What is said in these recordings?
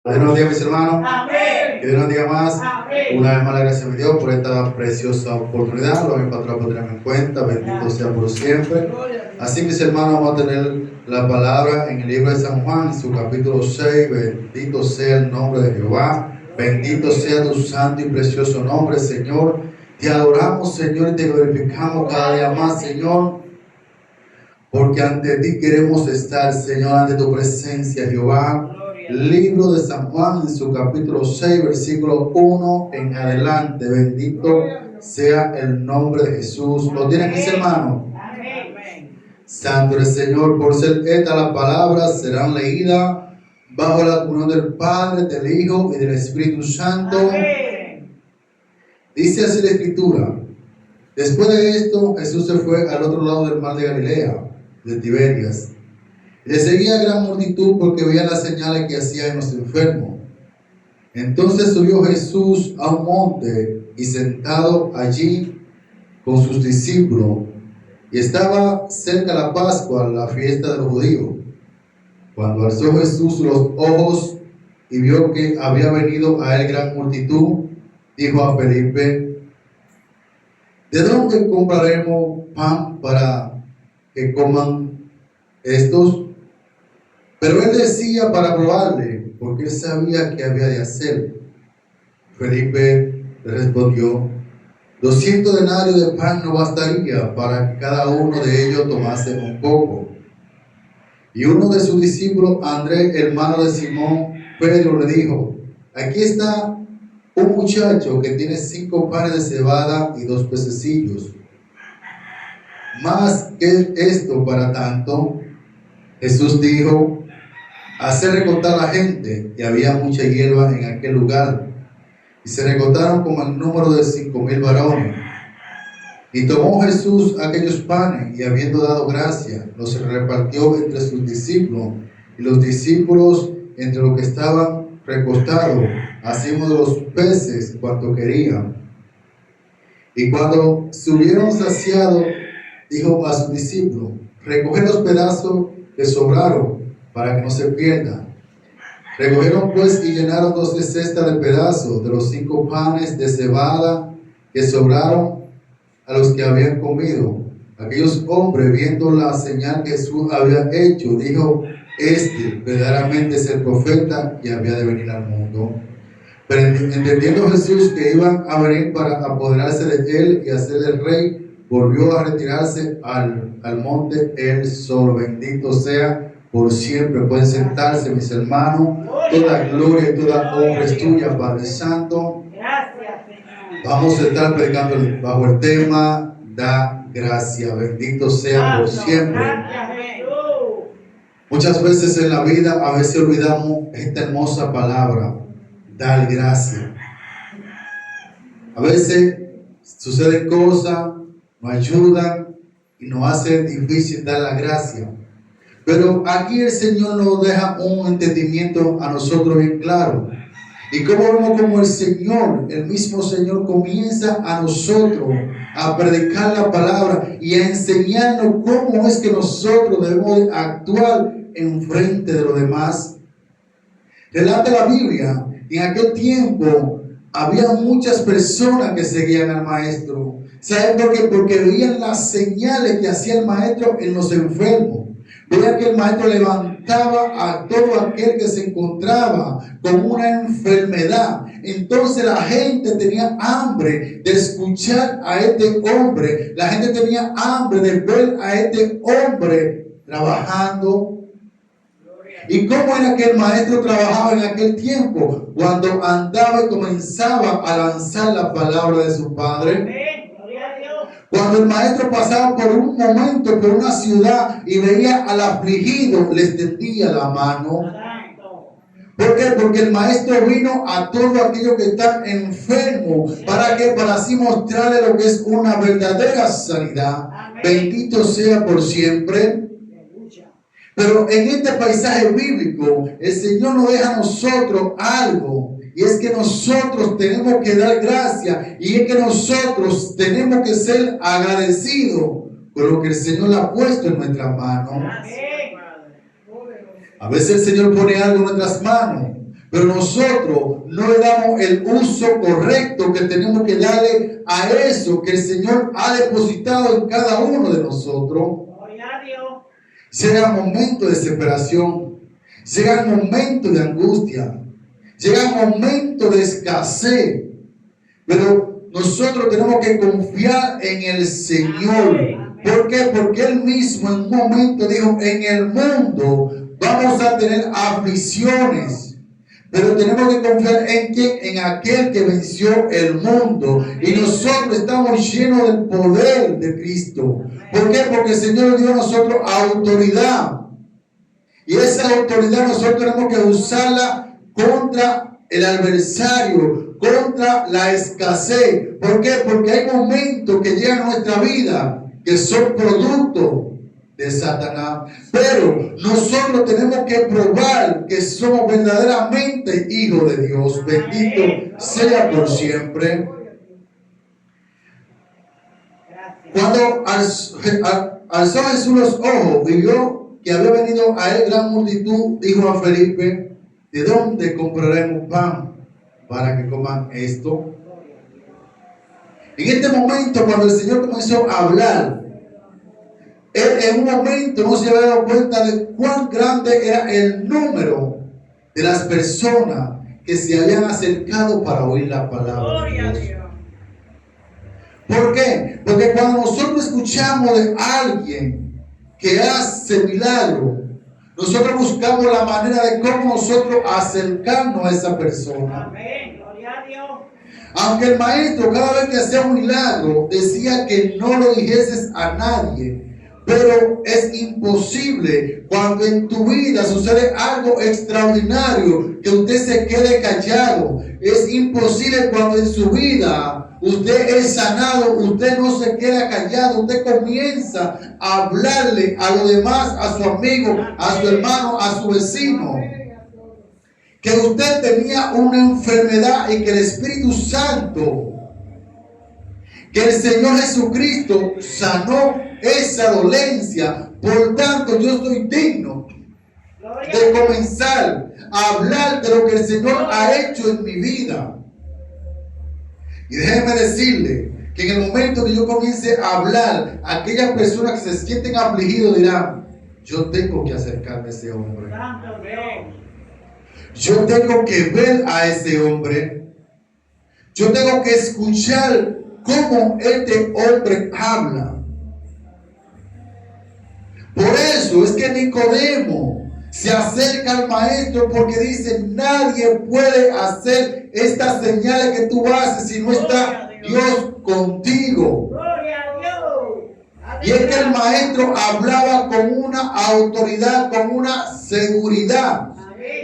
Buenos días, mis hermanos. Amén. Que Dios nos diga más. Amén. Una vez más, la gracia de Dios por esta preciosa oportunidad. Lo encontramos por tenerme en cuenta. Bendito sea por siempre. Así, mis hermanos, vamos a tener la palabra en el libro de San Juan, en su capítulo 6. Bendito sea el nombre de Jehová. Bendito sea tu santo y precioso nombre, Señor. Te adoramos, Señor, y te glorificamos cada día más, Señor. Porque ante ti queremos estar, Señor, ante tu presencia, Jehová. Libro de San Juan, en su capítulo 6, versículo 1 en adelante. Bendito sea el nombre de Jesús. ¿Lo tienen, mis hermanos? Amén. Santo el Señor, por ser esta la palabra, serán leídas bajo la comunión del Padre, del Hijo y del Espíritu Santo. Amén. Dice así la Escritura. Después de esto, Jesús se fue al otro lado del mar de Galilea, de Tiberias. Le seguía gran multitud porque veía las señales que hacía en los enfermos. Entonces subió Jesús a un monte y sentado allí con sus discípulos, y estaba cerca la Pascua, la fiesta de los judíos. Cuando alzó Jesús los ojos y vio que había venido a él gran multitud, dijo a Felipe: ¿de dónde compraremos pan para que coman estos? Pero él decía para probarle, porque él sabía qué había de hacer. Felipe le respondió: 200 denarios de pan no bastaría para que cada uno de ellos tomase un poco. Y uno de sus discípulos, Andrés, hermano de Simón Pedro, le dijo: aquí está un muchacho que tiene 5 panes de cebada y 2 pececillos. ¿Más que esto para tanto? Jesús dijo: hacer recontar la gente, y había mucha hierba en aquel lugar, y se recontaron como el número de 5,000 varones. Y tomó Jesús aquellos panes, y habiendo dado gracia, los repartió entre sus discípulos, y los discípulos entre los que estaban recostados, así como de los peces cuanto querían. Y cuando se hubieron saciado, dijo a sus discípulos: recoged los pedazos que sobraron, para que no se pierdan. Recogieron pues y llenaron 12 cestas de pedazos de los 5 panes de cebada que sobraron a los que habían comido. Aquellos hombres, viendo la señal que Jesús había hecho, dijo: este verdaderamente es el profeta que había de venir al mundo. Pero entendiendo Jesús que iban a venir para apoderarse de él y hacerle rey, volvió a retirarse al monte él solo. Bendito sea por siempre. Pueden sentarse, mis hermanos. Toda gloria y toda honra es tuya, Padre Santo. Gracias, Señor. Vamos a estar predicando bajo el tema: da gracia. Bendito sea por siempre. Gracias, Jesús. Muchas veces en la vida, a veces olvidamos esta hermosa palabra: dar gracia. A veces suceden cosas, nos ayudan y nos hace difícil dar la gracia. Pero aquí el Señor nos deja un entendimiento a nosotros bien claro. Y como vemos como el Señor, el mismo Señor, comienza a nosotros a predicar la palabra y a enseñarnos cómo es que nosotros debemos actuar en frente de los demás. Relata la Biblia, en aquel tiempo había muchas personas que seguían al maestro. ¿Saben por qué? Porque veían las señales que hacía el maestro en los enfermos. Veía que el maestro levantaba a todo aquel que se encontraba con una enfermedad. Entonces la gente tenía hambre de escuchar a este hombre. La gente tenía hambre de ver a este hombre trabajando. ¿Y cómo era que el maestro trabajaba en aquel tiempo? Cuando andaba y comenzaba a lanzar la palabra de su Padre. Cuando el maestro pasaba por un momento, por una ciudad y veía al afligido, le extendía la mano. ¿Por qué? Porque el maestro vino a todos aquellos que están enfermos. ¿Para qué? Para así mostrarle lo que es una verdadera sanidad. Bendito sea por siempre. Pero en este paisaje bíblico, el Señor nos deja a nosotros algo. Y es que nosotros tenemos que dar gracia. Y es que nosotros tenemos que ser agradecidos con lo que el Señor le ha puesto en nuestras manos. A veces el Señor pone algo en nuestras manos, Pero nosotros no le damos el uso correcto que tenemos que darle a eso que el Señor ha depositado en cada uno de nosotros. Gloria a Dios. Llega el momento de desesperación, llega el momento de angustia, llega el momento de escasez, pero nosotros tenemos que confiar en el Señor. ¿Por qué? Porque Él mismo en un momento dijo, en el mundo vamos a tener aflicciones, pero tenemos que confiar en quién, en aquel que venció el mundo. Y nosotros estamos llenos del poder de Cristo. ¿Por qué? Porque el Señor dio a nosotros autoridad. Y esa autoridad nosotros tenemos que usarla contra el adversario, contra la escasez. ¿Por qué? Porque hay momentos que llegan a nuestra vida que son producto de Satanás. Pero nosotros tenemos que probar que somos verdaderamente hijos de Dios. Bendito sea por siempre. Cuando alzó Jesús los ojos y vio que había venido a él gran multitud, dijo a Felipe, ¿de dónde compraremos pan para que coman esto? En este momento, cuando el Señor comenzó a hablar, él en un momento no se había dado cuenta de cuán grande era el número de las personas que se habían acercado para oír la palabra de Dios. ¿Por qué? Porque cuando nosotros escuchamos de alguien que hace milagro, nosotros buscamos la manera de cómo nosotros acercarnos a esa persona. Amén. Gloria a Dios. Aunque el maestro cada vez que hacía un milagro decía que no lo dijeses a nadie, pero es imposible cuando en tu vida sucede algo extraordinario que usted se quede callado. Es imposible cuando en su vida usted es sanado, usted no se queda callado, usted comienza a hablarle a los demás, a su amigo, a su hermano, a su vecino, que usted tenía una enfermedad y que el Espíritu Santo, que el Señor Jesucristo sanó esa dolencia. Por tanto, yo soy digno de comenzar a hablar de lo que el Señor ha hecho en mi vida. Y déjenme decirle que en el momento que yo comience a hablar, aquellas personas que se sienten afligidos dirán, yo tengo que acercarme a ese hombre. Yo tengo que ver a ese hombre. Yo tengo que escuchar cómo este hombre habla. Por eso es que Nicodemo se acerca al maestro, porque dice, nadie puede hacer estas señales que tú haces si no está Dios contigo. Y es que el maestro hablaba con una autoridad, con una seguridad.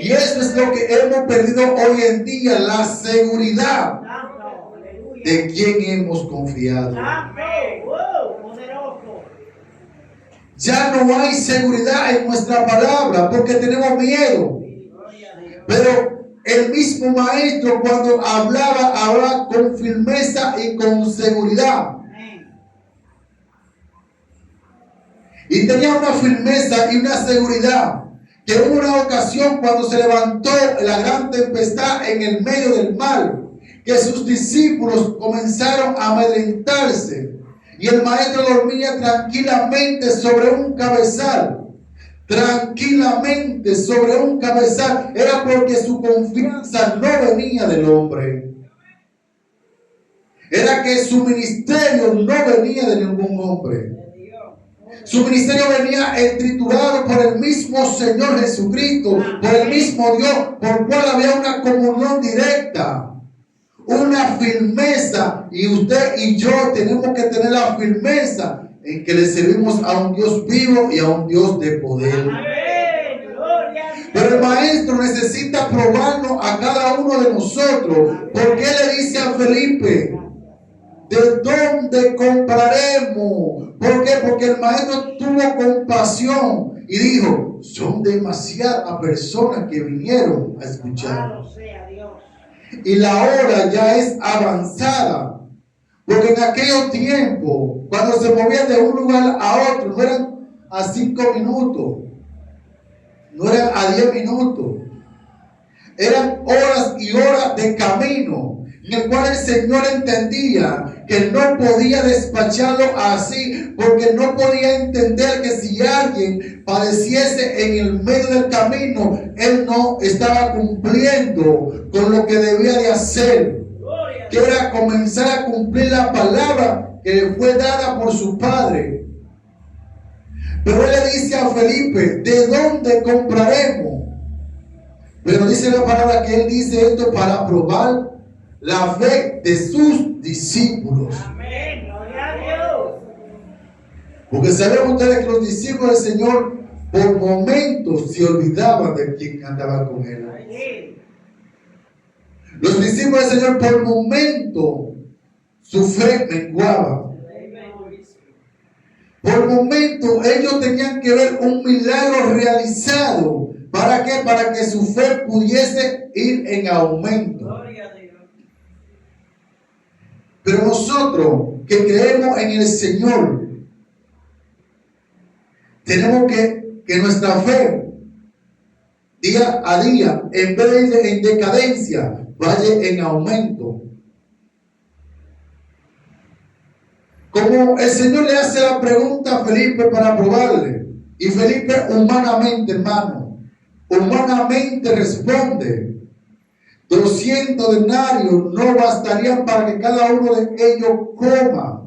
Y eso es lo que hemos perdido hoy en día, la seguridad de quién hemos confiado. Ya no hay seguridad en nuestra palabra porque tenemos miedo. Pero el mismo maestro cuando hablaba con firmeza y con seguridad. Y tenía una firmeza y una seguridad que en una ocasión cuando se levantó la gran tempestad en el medio del mar, que sus discípulos comenzaron a amedrentarse y el maestro dormía tranquilamente sobre un cabezal. Tranquilamente sobre un cabezal. Era porque su confianza no venía del hombre. Era que su ministerio no venía de ningún hombre. Su ministerio venía triturado por el mismo Señor Jesucristo, por el mismo Dios, por cual había una comunión directa, una firmeza. Y usted y yo tenemos que tener la firmeza en que le servimos a un Dios vivo y a un Dios de poder. Pero el maestro necesita probarnos a cada uno de nosotros, porque él le dice a Felipe, ¿de dónde compraremos? ¿Por qué? Porque el maestro tuvo compasión y dijo, son demasiadas personas que vinieron a escuchar. Y la hora ya es avanzada. Porque en aquellos tiempos, cuando se movían de un lugar a otro, no eran a 5 minutos, no eran a 10 minutos. Eran horas y horas de camino, en el cual el Señor entendía que no podía despacharlo así, porque no podía entender que si alguien padeciese en el medio del camino, él no estaba cumpliendo con lo que debía de hacer, que era comenzar a cumplir la palabra que le fue dada por su padre. Pero él le dice a Felipe: ¿de dónde compraremos? Pero dice la palabra que él dice esto para probar la fe de sus discípulos. Amén. Gloria a Dios. Porque saben ustedes que los discípulos del Señor por momentos se olvidaban de quien andaba con él. Sí. Los discípulos del Señor por momentos su fe menguaba. Por momentos ellos tenían que ver un milagro realizado. ¿Para qué? Para que su fe pudiese ir en aumento. Gloria a Dios. Pero nosotros que creemos en el Señor, tenemos que nuestra fe, día a día, en vez de ir en decadencia, vaya en aumento. Como el Señor le hace la pregunta a Felipe para probarle, y Felipe humanamente, hermano, humanamente responde: 200 denarios no bastarían para que cada uno de ellos coma.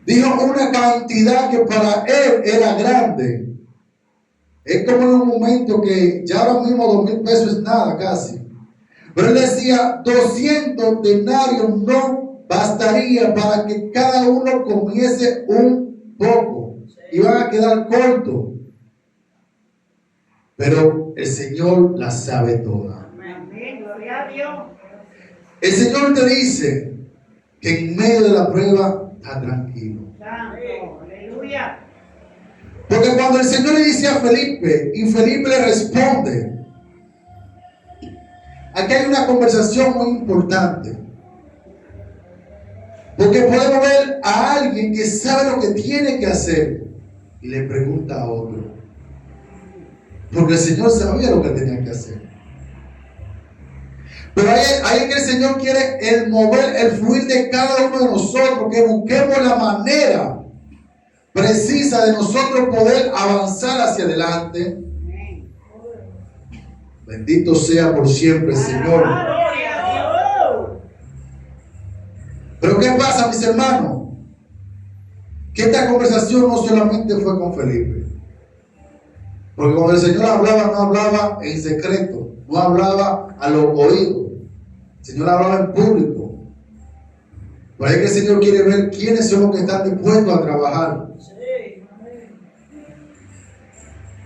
Dijo una cantidad que para él era grande. Es como en un momento que ya ahora mismo 2,000 pesos es nada casi. Pero él decía: 200 denarios no bastaría para que cada uno comiese un poco. Iban a quedar cortos. Pero el Señor la sabe toda. Amén. Gloria a Dios. El Señor te dice que en medio de la prueba está tranquilo. Santo. Aleluya. Porque cuando el Señor le dice a Felipe y Felipe le responde, aquí hay una conversación muy importante. Porque podemos ver a alguien que sabe lo que tiene que hacer y le pregunta a otro. Porque el Señor sabía lo que tenía que hacer. Pero ahí es que el Señor quiere el mover, el fluir de cada uno de nosotros, que busquemos la manera precisa de nosotros poder avanzar hacia adelante. Amén. Bendito sea por siempre el Señor. Gloria a Dios. Pero ¿qué pasa, mis hermanos? Que esta conversación no solamente fue con Felipe. Porque cuando el Señor hablaba, no hablaba en secreto, no hablaba a los oídos. El Señor hablaba en público. Por ahí que el Señor quiere ver quiénes son los que están dispuestos a trabajar.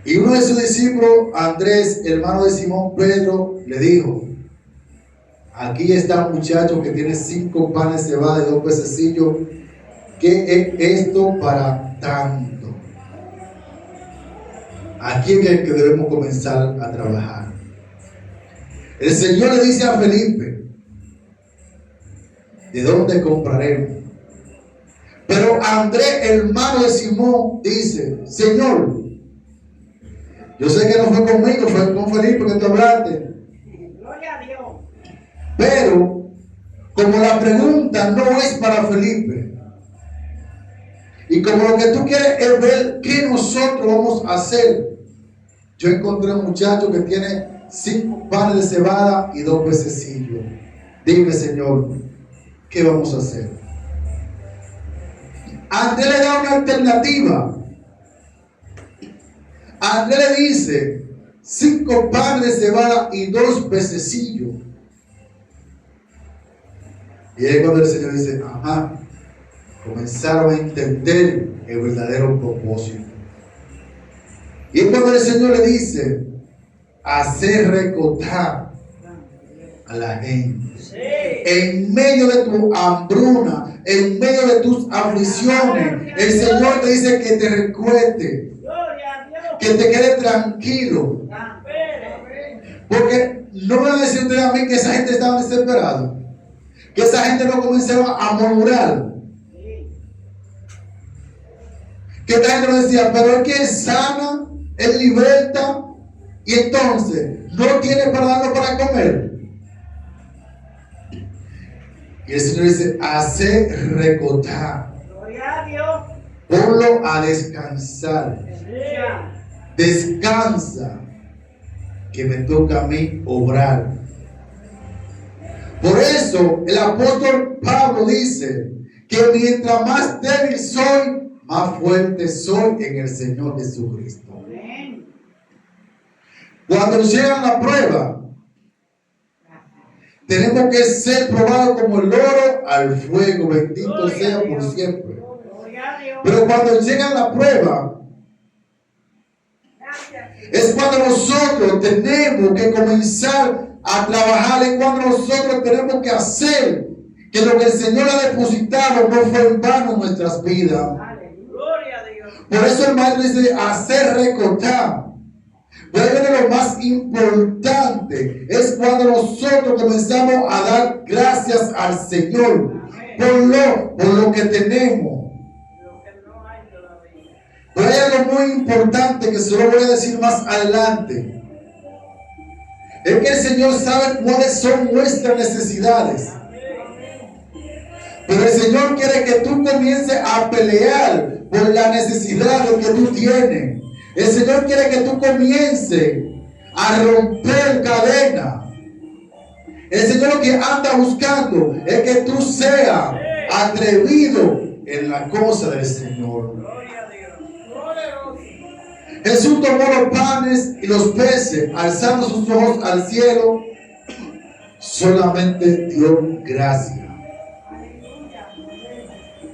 Y uno de sus discípulos, Andrés, hermano de Simón Pedro, le dijo: aquí está un muchacho que tiene 5 panes de cebada y 2 pececillos. ¿Qué es esto para tanto? Aquí es que debemos comenzar a trabajar. El Señor le dice a Felipe: ¿de dónde compraremos? Pero Andrés, hermano de Simón, dice: Señor, yo sé que no fue conmigo, fue con Felipe que tú hablaste. Gloria a Dios. Pero como la pregunta no es para Felipe, y como lo que tú quieres es ver qué nosotros vamos a hacer, yo encontré un muchacho que tiene 5 panes de cebada y 2 pececillos. Dime, Señor, ¿qué vamos a hacer? Andrés le da una alternativa. Andrés le dice: 5 panes de cebada y 2 pececillos. Y ahí cuando el Señor dice: ajá, comenzaron a entender el verdadero propósito. Y es cuando el Señor le dice: hacer recotar a la gente. En medio de tu hambruna, en medio de tus aflicciones, el Señor te dice que te recueste, Gloria a Dios. que te quede tranquilo. Amén. Porque no me van a decir ustedes a mí que esa gente estaba desesperada, que esa gente no comenzaba a murmurar, que esta gente no decía: pero es que es sana, es liberta, y entonces no tiene para darlo para comer. Y el Señor dice, hace recotar, Gloria a Dios. ponlo a descansar. Aleluya. Descansa, que me toca a mí obrar. Por eso el apóstol Pablo dice que mientras más débil soy, más fuerte soy en el Señor Jesucristo. Amén. Cuando nos llega la prueba, tenemos que ser probados como el oro al fuego, bendito sea por siempre. Gloria a Dios. Pero cuando llega la prueba, es cuando nosotros tenemos que comenzar a trabajar, es cuando nosotros tenemos que hacer que lo que el Señor ha depositado no fue en vano en nuestras vidas. Gloria a Dios. Por eso el maestro dice hacer recortar. Pero lo más importante es cuando nosotros comenzamos a dar gracias al Señor por lo que tenemos. Lo que no hay todavía. Pero hay algo muy importante que se lo voy a decir más adelante. Es que el Señor sabe cuáles son nuestras necesidades. Pero el Señor quiere que tú comiences a pelear por las necesidades que tú tienes. El Señor quiere que tú comiences a romper cadenas. El Señor lo que anda buscando es que tú seas atrevido en la cosa del Señor. Gloria a Dios. Gloria a Dios. Jesús tomó los panes y los peces, alzando sus ojos al cielo, solamente dio gracias.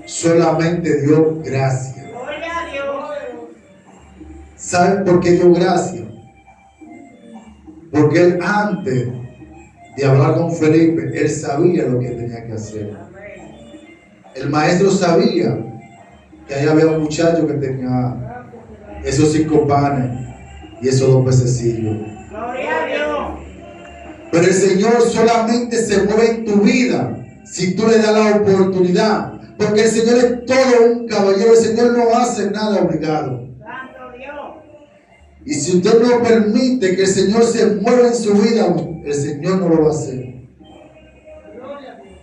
Solamente dio gracias. Gloria a Dios. ¿Saben por qué dio gracias? Porque él antes de hablar con Felipe, él sabía lo que tenía que hacer. Amén. El maestro sabía que ahí había un muchacho que tenía esos 5 panes y esos 2 pececillos. Gloria a Dios. Pero el Señor solamente se mueve en tu vida si tú le das la oportunidad. Porque el Señor es todo un caballero. El Señor no hace nada obligado. Santo Dios. Y si usted no permite que el Señor se mueva en su vida, el Señor no lo va a hacer. Gloria a Dios.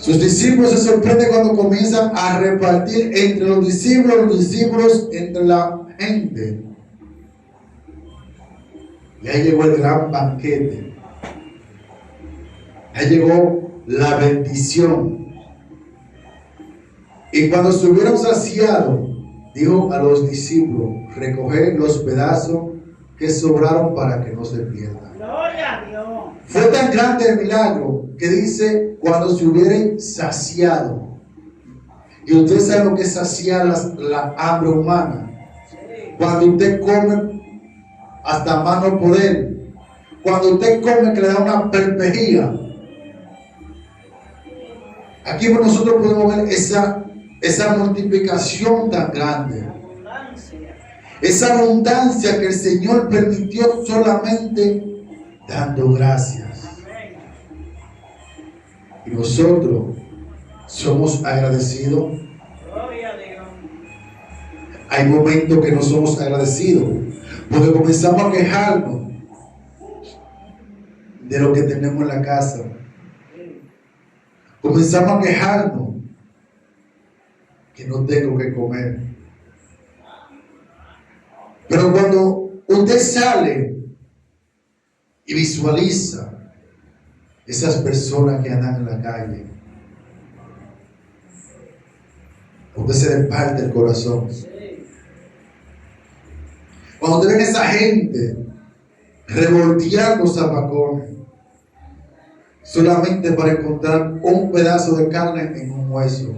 Sus discípulos se sorprenden cuando comienzan a repartir entre los discípulos entre la gente. Y ahí llegó el gran banquete. Ahí llegó la bendición. Y cuando se hubieron saciado, dijo a los discípulos, recoger los pedazos que sobraron para que no se pierdan. Gloria a Dios. Fue tan grande el milagro que dice cuando se hubieran saciado. Y usted sabe lo que es saciar la hambre humana. Cuando usted come hasta más no poder. Cuando usted come que le da una perpejía. Aquí nosotros podemos ver esa multiplicación tan grande. Abundancia. Esa abundancia que el Señor permitió solamente dando gracias. Amén. Y nosotros somos agradecidos. Gloria a Dios. Hay momentos que no somos agradecidos porque comenzamos a quejarnos de lo que tenemos en la casa. Comenzamos a quejarnos que no tengo que comer. Pero cuando usted sale y visualiza esas personas que andan en la calle, usted se le parte el corazón. Cuando usted ve a esa gente revolteando zapacones solamente para encontrar un pedazo de carne en un hueso.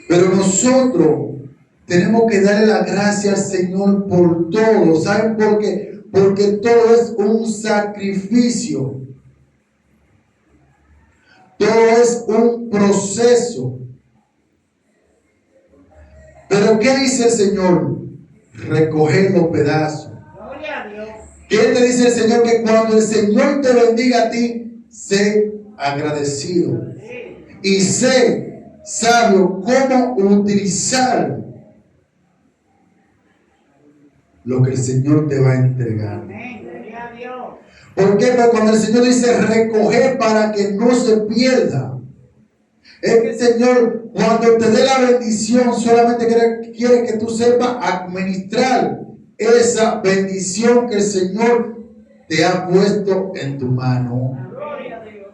Pero nosotros tenemos que darle la gracia al Señor por todo. ¿Saben por qué? Porque todo es un sacrificio. Todo es un proceso. Pero ¿qué dice el Señor? Recoger los pedazos. Gloria a Dios. ¿Qué te dice el Señor? Que cuando el Señor te bendiga a ti, sé agradecido. Sí. Y sé sabio cómo utilizar lo que el Señor te va a entregar. Amén. Gloria a Dios. ¿Por qué? Porque cuando el Señor dice recoger para que no se pierda, es que el Señor, cuando te dé la bendición, solamente quiere que tú sepas administrar esa bendición que el Señor te ha puesto en tu mano. Gloria a Dios.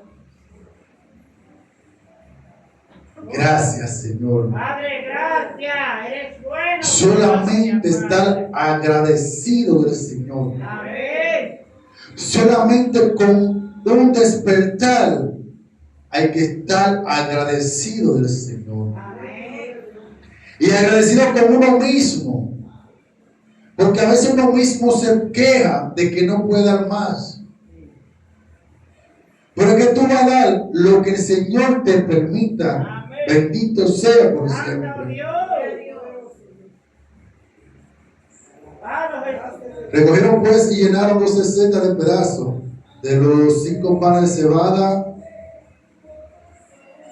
Gracias, Señor. Padre, gracias. Eres bueno. Solamente Gracias, estar agradecido del Señor. Amén. Solamente con un despertar hay que estar agradecido del Señor. Amén. Y agradecido con uno mismo. Porque a veces uno mismo se queja de que no puede dar más. Pero es que tú vas a dar lo que el Señor te permita. Amén. Bendito sea por Santo siempre. Dios. Alabado Jesús. Recogieron pues y llenaron los 60 de pedazos. De los 5 panes de cebada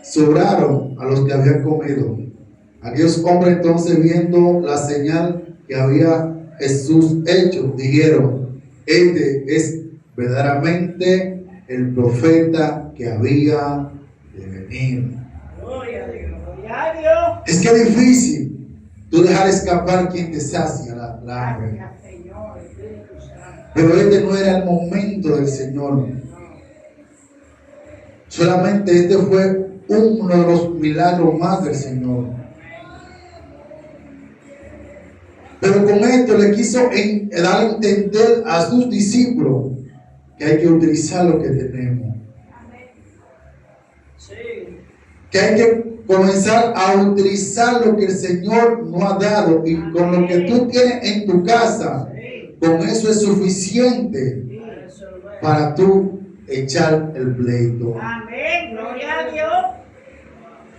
sobraron a los que habían comido. Aquellos hombres entonces, viendo la señal que había Jesús hecho, dijeron: este es verdaderamente el profeta que había de venir. Gloria a Dios. Gloria a Dios. Es que es difícil tú dejar escapar quien te sacia la hambre. Gracias, Señor. Espíritu Santo. Pero este no era el momento del Señor. Solamente este fue uno de los milagros más del Señor. Pero con esto le quiso dar a entender a sus discípulos que hay que utilizar lo que tenemos. Sí. Que hay que comenzar a utilizar lo que el Señor nos ha dado. Y con lo que tú tienes en tu casa, Sí. con eso es suficiente Sí. para tú echar el pleito. Amén. Gloria a Dios.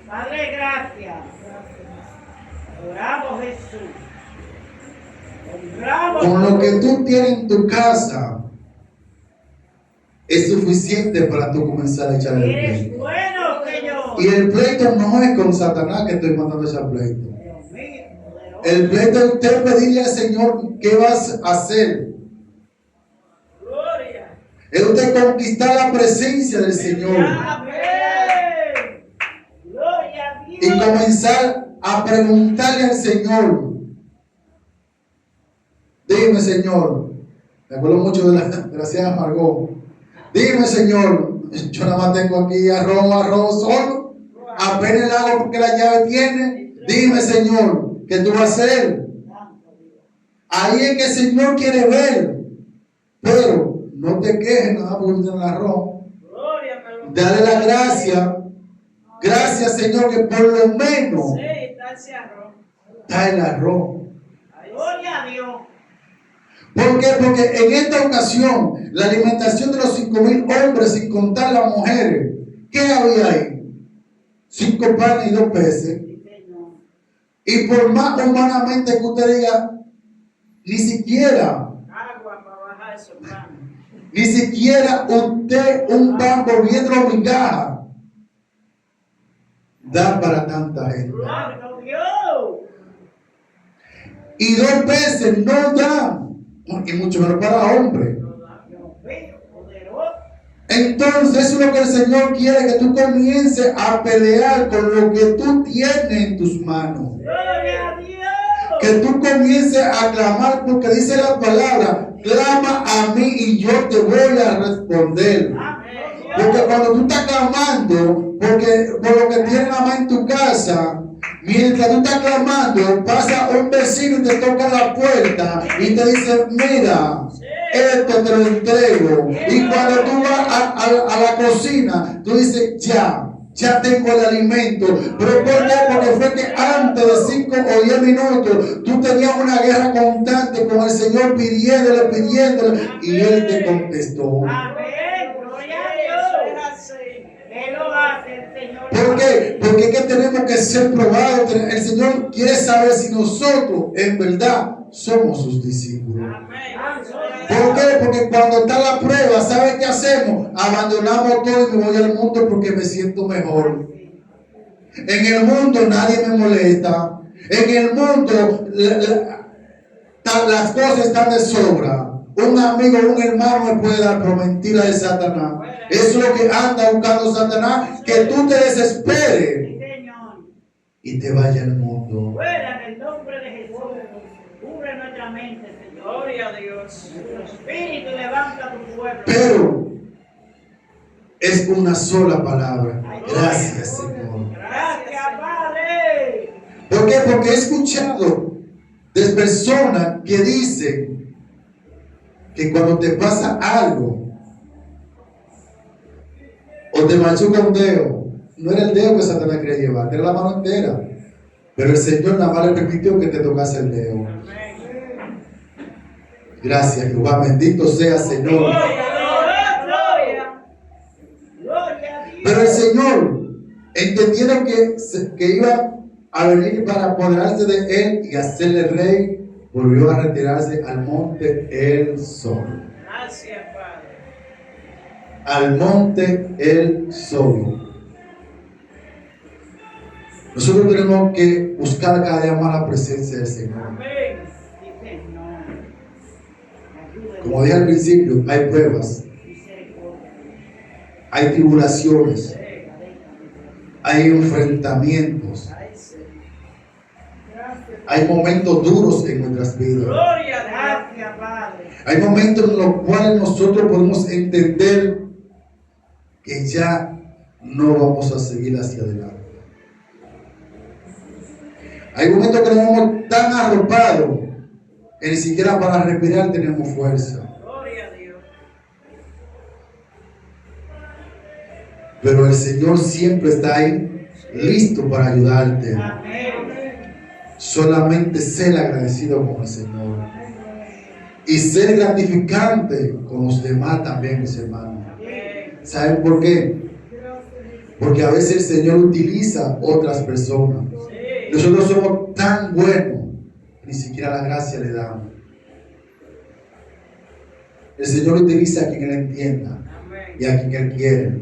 Padre, gracias. Adoramos Jesús. Honramos. Con lo que tú tienes en tu casa es suficiente para tú comenzar a echar el Eres pleito. bueno, Señor. Y el pleito no es con Satanás que estoy mandando ese pleito. Dios mío, poderoso. El pleito es usted pedirle al Señor qué vas a hacer. Gloria. Es usted conquistar la presencia del Señor Amén. Gloria a Dios. y comenzar a preguntarle al Señor. Dime, Señor. Me acuerdo mucho de la gracia Margot. Dime, Señor. Yo nada más tengo aquí arroz solo. Apenas el agua porque la llave tiene. Dime, Señor, ¿qué tú vas a hacer? Ahí es que el Señor quiere ver. Pero no te quejes nada porque tienes el arroz. Gloria, pero. Dale la gracia. Gracias, Señor, que por lo menos Sí, está ese arroz. da el arroz. Gloria a Dios. ¿Por qué? Porque en esta ocasión, la alimentación de los 5,000 hombres, sin contar las mujeres, ¿qué había ahí? 5 panes y 2 peces. Sí, Señor. Y por más humanamente que usted diga, ni siquiera usted un pan volviendo migaja da para tanta gente. Gloria a Dios. Y 2 peces no dan, y mucho menos para hombres. Dios mío, poderoso. Entonces eso es lo que el Señor quiere, que tú comiences a pelear con lo que tú tienes en tus manos. Gloria a Dios. Que tú comiences a clamar, porque dice la palabra: clama a mí y yo te voy a responder. Amén. Porque cuando tú estás clamando, porque por lo que tienes nada más en tu casa, mientras tú estás clamando, pasa un vecino y te toca la puerta y te dice: mira, esto te lo entrego. Y cuando tú vas a la cocina, tú dices: ya tengo el alimento. ¿Pero por qué? Porque fue que antes de 5 o 10 minutos tú tenías una guerra constante con el Señor, pidiéndole, y Él te contestó. Amén. Gloria a Dios. Él lo hace, el Señor. ¿Por qué? Porque es que tenemos que ser probados. El Señor quiere saber si nosotros en verdad somos sus discípulos. Amén. ¿Por qué? Porque cuando está la prueba, ¿sabe qué hacemos? Abandonamos todo y me voy al mundo porque me siento mejor. En el mundo nadie me molesta. En el mundo las cosas están de sobra. Un amigo, un hermano me puede dar por mentira de Satanás. Eso es lo que anda buscando Satanás, que tú te desesperes Sí, Señor. y te vaya al mundo. Fuera en el nombre de Jesús. Cubre nuestra mente, Señor. Gloria a Dios. Tu espíritu levanta tu pueblo. Pero es una sola palabra. Gracias, Señor. Gracias, Padre. ¿Por qué? Porque he escuchado de personas que dicen que cuando te pasa algo o te machuca un dedo, no era el dedo que Satanás quería llevar, era la mano entera. Pero el Señor nada más le permitió que te tocase el dedo. Gracias, Jehová. Bendito sea, Señor. Gloria, gloria. Gloria a Dios. Pero el Señor, entendiendo que iba a venir para apoderarse de él y hacerle rey, volvió a retirarse al monte él solo. Gracias, Padre. Al monte él solo. Nosotros tenemos que buscar cada día más la presencia del Señor. Amén. Sí, Señor. Ayúdame. Como dije al principio, hay pruebas, Misericordia. hay tribulaciones, hay enfrentamientos, Ay, Señor. Gracias. hay momentos duros en nuestras vidas. Gloria a Dios, Padre. Hay momentos en los cuales nosotros podemos entender que ya no vamos a seguir hacia adelante. Hay momentos que nos vemos tan arropados que ni siquiera para respirar tenemos fuerza. Gloria a Dios. Pero el Señor siempre está ahí, listo para ayudarte. Amén. Solamente ser agradecido con el Señor. Y ser gratificante con los demás también, mis hermanos. Amén. ¿Saben por qué? Porque a veces el Señor utiliza otras personas. Sí. Nosotros somos tan buenos, ni siquiera la gracia le damos. El Señor utiliza a quien Él entienda Amén. y a quien Él quiere.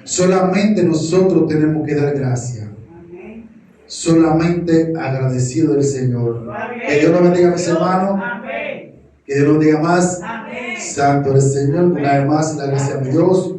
Solamente nosotros tenemos que dar gracia. Amén. Solamente agradecido del Señor. Amén. Que Dios nos bendiga, mis hermanos. Amén. Que Dios nos diga más. Amén. Santo el Señor. Una vez más, la gracia de Dios.